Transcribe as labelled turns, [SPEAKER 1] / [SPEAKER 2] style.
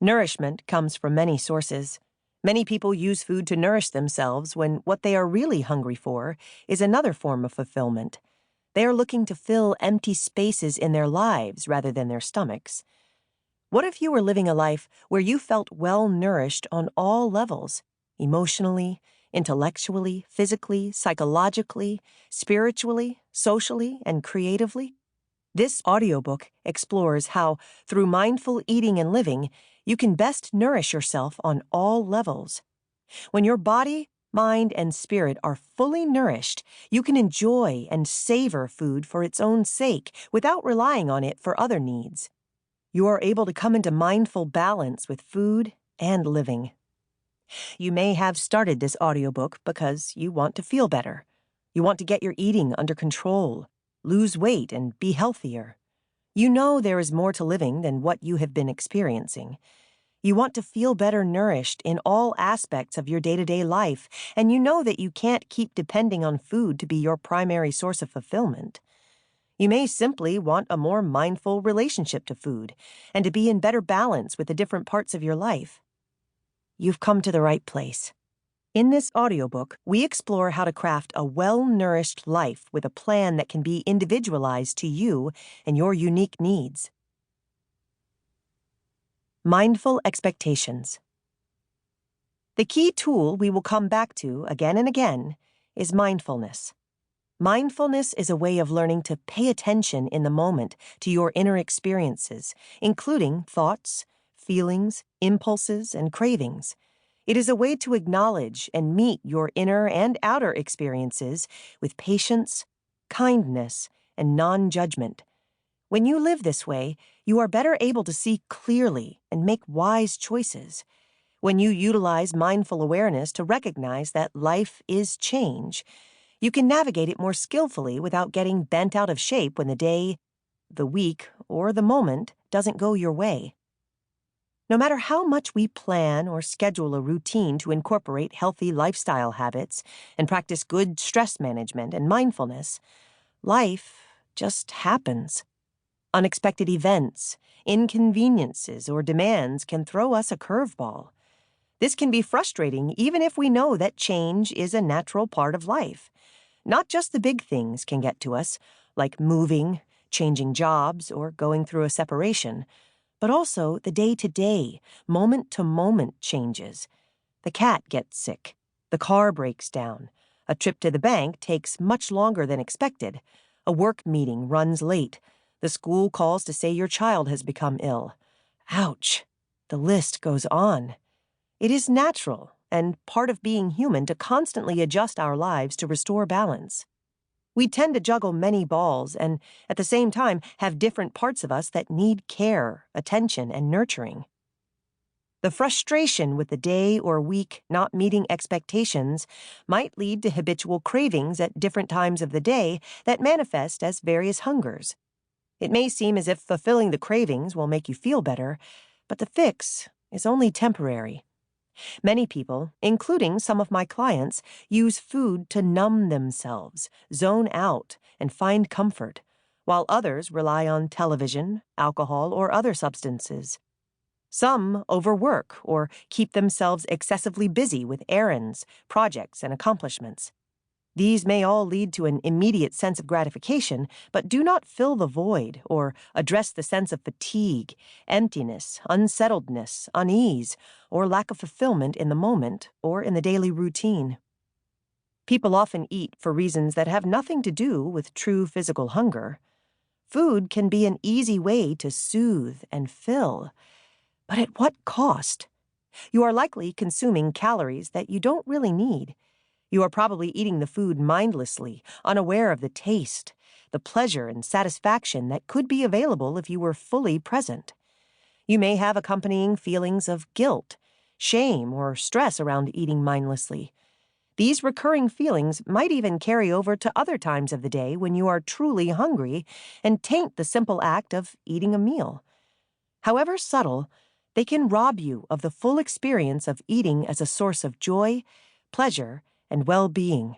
[SPEAKER 1] Nourishment comes from many sources. Many people use food to nourish themselves when what they are really hungry for is another form of fulfillment. They are looking to fill empty spaces in their lives rather than their stomachs. What if you were living a life where you felt well-nourished on all levels, emotionally, intellectually, physically, psychologically, spiritually, socially, and creatively? This audiobook explores how, through mindful eating and living, you can best nourish yourself on all levels. When your body, mind, and spirit are fully nourished, you can enjoy and savor food for its own sake without relying on it for other needs. You are able to come into mindful balance with food and living. You may have started this audiobook because you want to feel better. You want to get your eating under control, lose weight, and be healthier. You know there is more to living than what you have been experiencing. You want to feel better nourished in all aspects of your day-to-day life, and you know that you can't keep depending on food to be your primary source of fulfillment. You may simply want a more mindful relationship to food and to be in better balance with the different parts of your life. You've come to the right place. In this audiobook, we explore how to craft a well-nourished life with a plan that can be individualized to you and your unique needs. Mindful expectations. The key tool we will come back to again and again is mindfulness. Mindfulness is a way of learning to pay attention in the moment to your inner experiences, including thoughts, feelings, impulses, and cravings. It is a way to acknowledge and meet your inner and outer experiences with patience, kindness, and non-judgment. When you live this way, you are better able to see clearly and make wise choices. When you utilize mindful awareness to recognize that life is change, you can navigate it more skillfully without getting bent out of shape when the day, the week, or the moment doesn't go your way. No matter how much we plan or schedule a routine to incorporate healthy lifestyle habits and practice good stress management and mindfulness, life just happens. Unexpected events, inconveniences, or demands can throw us a curveball. This can be frustrating even if we know that change is a natural part of life. Not just the big things can get to us, like moving, changing jobs, or going through a separation, but also the day-to-day, moment-to-moment changes. The cat gets sick, the car breaks down, a trip to the bank takes much longer than expected, a work meeting runs late, the school calls to say your child has become ill. Ouch! The list goes on. It is natural and part of being human to constantly adjust our lives to restore balance. We tend to juggle many balls and, at the same time, have different parts of us that need care, attention, and nurturing. The frustration with the day or week not meeting expectations might lead to habitual cravings at different times of the day that manifest as various hungers. It may seem as if fulfilling the cravings will make you feel better, but the fix is only temporary. Many people, including some of my clients, use food to numb themselves, zone out, and find comfort, while others rely on television, alcohol, or other substances. Some overwork or keep themselves excessively busy with errands, projects, and accomplishments. These may all lead to an immediate sense of gratification, but do not fill the void or address the sense of fatigue, emptiness, unsettledness, unease, or lack of fulfillment in the moment or in the daily routine. People often eat for reasons that have nothing to do with true physical hunger. Food can be an easy way to soothe and fill, but at what cost? You are likely consuming calories that you don't really need. You are probably eating the food mindlessly, unaware of the taste, the pleasure and satisfaction that could be available if you were fully present. You may have accompanying feelings of guilt, shame, or stress around eating mindlessly. These recurring feelings might even carry over to other times of the day when you are truly hungry and taint the simple act of eating a meal. However subtle, they can rob you of the full experience of eating as a source of joy, pleasure, and well-being.